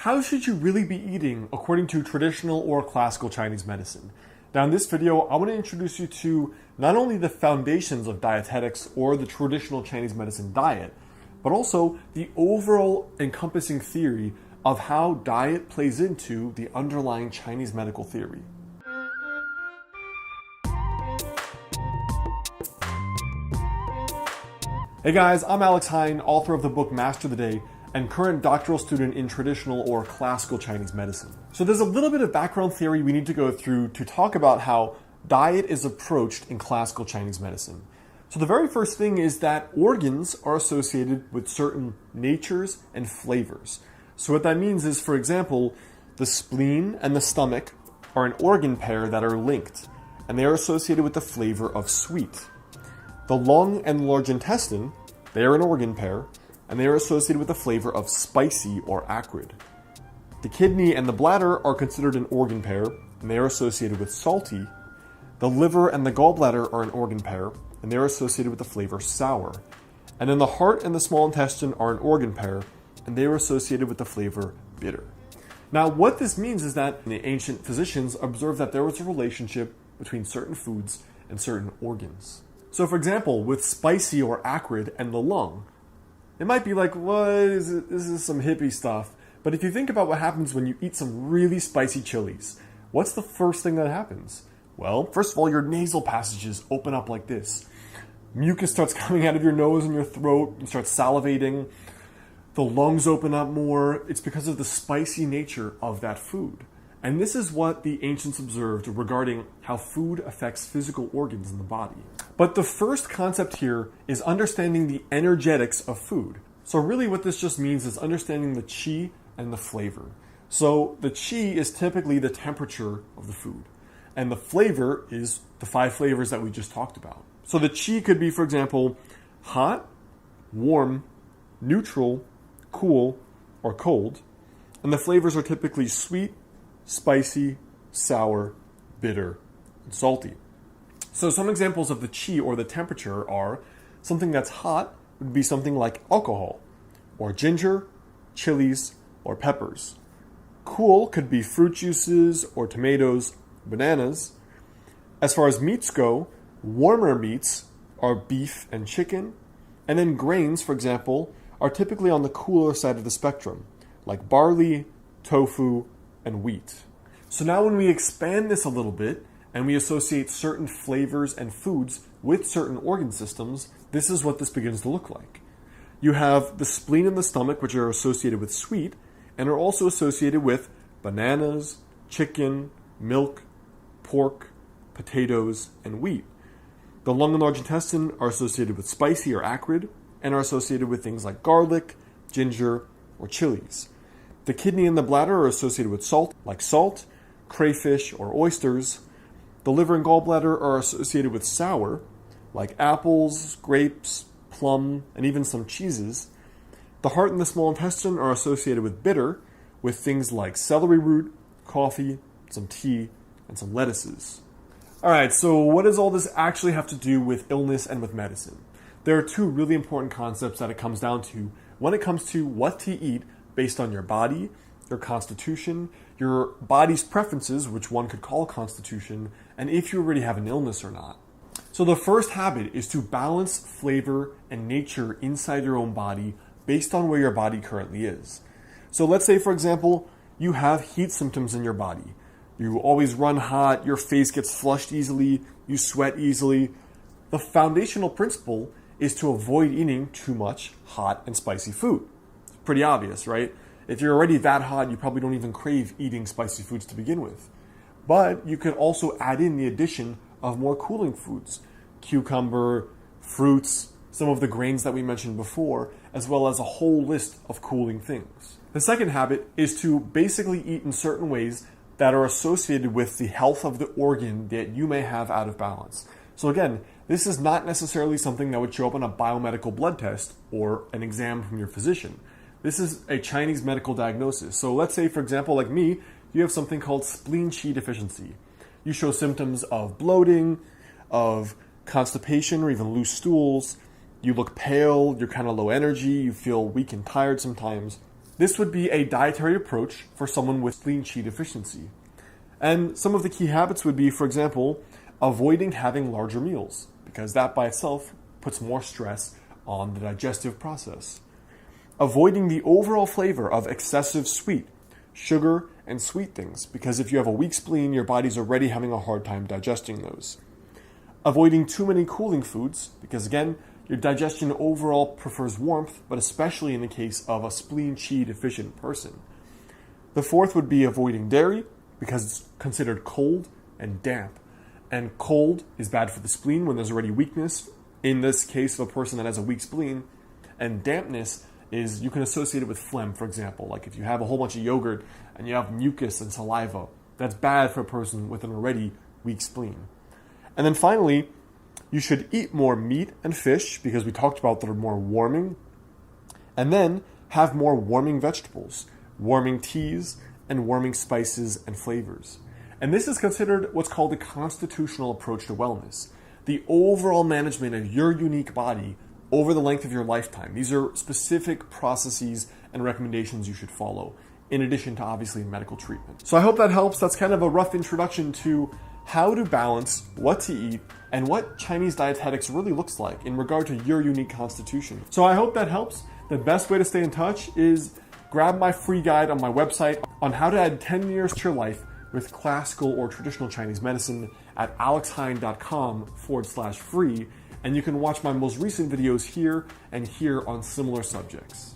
How should you really be eating according to traditional or classical Chinese medicine? Now in this video, I want to introduce you to not only the foundations of dietetics or the traditional Chinese medicine diet, but also the overall encompassing theory of how diet plays into the underlying Chinese medical theory. Hey guys, I'm Alex Hein, author of the book Master the Day, and current doctoral student in traditional or classical Chinese medicine. So there's a little bit of background theory we need to go through to talk about how diet is approached in classical Chinese medicine. So the very first thing is that organs are associated with certain natures and flavors. So what that means is, for example, the spleen and the stomach are an organ pair that are linked, and they are associated with the flavor of sweet. The lung and large intestine, they are an organ pair, and they are associated with the flavor of spicy or acrid. The kidney and the bladder are considered an organ pair, and they are associated with salty. The liver and the gallbladder are an organ pair, and they are associated with the flavor sour. And then the heart and the small intestine are an organ pair, and they are associated with the flavor bitter. Now, what this means is that the ancient physicians observed that there was a relationship between certain foods and certain organs. So, for example, with spicy or acrid and the lung, it might be like, what is it? This is some hippie stuff. But if you think about what happens when you eat some really spicy chilies, what's the first thing that happens? Well, first of all, your nasal passages open up like this. Mucus starts coming out of your nose and your throat. You start salivating. The lungs open up more. It's because of the spicy nature of that food. And this is what the ancients observed regarding how food affects physical organs in the body. But the first concept here is understanding the energetics of food. So really what this just means is understanding the qi and the flavor. So the qi is typically the temperature of the food, and the flavor is the 5 flavors that we just talked about. So the qi could be, for example, hot, warm, neutral, cool, or cold. And the flavors are typically sweet, spicy, sour, bitter, and salty. So some examples of the qi or the temperature are something that's hot would be something like alcohol, or ginger, chilies, or peppers. Cool could be fruit juices or tomatoes, bananas. As far as meats go, warmer meats are beef and chicken. And then grains, for example, are typically on the cooler side of the spectrum, like barley, tofu, and wheat. So now when we expand this a little bit and we associate certain flavors and foods with certain organ systems, this is what this begins to look like. You have the spleen and the stomach, which are associated with sweet and are also associated with bananas, chicken, milk, pork, potatoes, and wheat. The lung and large intestine are associated with spicy or acrid and are associated with things like garlic, ginger, or chilies. The kidney and the bladder are associated with salt, like salt, crayfish, or oysters. The liver and gallbladder are associated with sour, like apples, grapes, plum, and even some cheeses. The heart and the small intestine are associated with bitter, with things like celery root, coffee, some tea, and some lettuces. Alright, so what does all this actually have to do with illness and with medicine? There are 2 really important concepts that it comes down to when it comes to what to eat based on your body, your constitution, your body's preferences, which one could call constitution, and if you already have an illness or not. So the first habit is to balance flavor and nature inside your own body based on where your body currently is. So let's say, for example, you have heat symptoms in your body. You always run hot, your face gets flushed easily, you sweat easily. The foundational principle is to avoid eating too much hot and spicy food. Pretty obvious, right? If you're already that hot, you probably don't even crave eating spicy foods to begin with. But you could also add in the addition of more cooling foods, cucumber, fruits, some of the grains that we mentioned before, as well as a whole list of cooling things. The second habit is to basically eat in certain ways that are associated with the health of the organ that you may have out of balance. So again, this is not necessarily something that would show up on a biomedical blood test or an exam from your physician. This is a Chinese medical diagnosis. So let's say, for example, like me, you have something called spleen qi deficiency. You show symptoms of bloating, of constipation, or even loose stools. You look pale, you're kind of low energy, you feel weak and tired sometimes. This would be a dietary approach for someone with spleen qi deficiency. And some of the key habits would be, for example, avoiding having larger meals, because that by itself puts more stress on the digestive process. Avoiding the overall flavor of excessive sweet, sugar, and sweet things, because if you have a weak spleen, your body's already having a hard time digesting those. Avoiding too many cooling foods, because again, your digestion overall prefers warmth, but especially in the case of a spleen qi deficient person. The fourth would be avoiding dairy, because it's considered cold and damp. And cold is bad for the spleen when there's already weakness, in this case of a person that has a weak spleen. And dampness is, you can associate it with phlegm, for example. Like if you have a whole bunch of yogurt and you have mucus and saliva, that's bad for a person with an already weak spleen. And then finally, you should eat more meat and fish, because we talked about that are more warming. And then have more warming vegetables, warming teas, and warming spices and flavors. And this is considered what's called a constitutional approach to wellness, the overall management of your unique body over the length of your lifetime. These are specific processes and recommendations you should follow, in addition to obviously medical treatment. So I hope that helps. That's kind of a rough introduction to how to balance what to eat and what Chinese dietetics really looks like in regard to your unique constitution. So I hope that helps. The best way to stay in touch is grab my free guide on my website on how to add 10 years to your life with classical or traditional Chinese medicine at alexheyne.com/free. And you can watch my most recent videos here and here on similar subjects.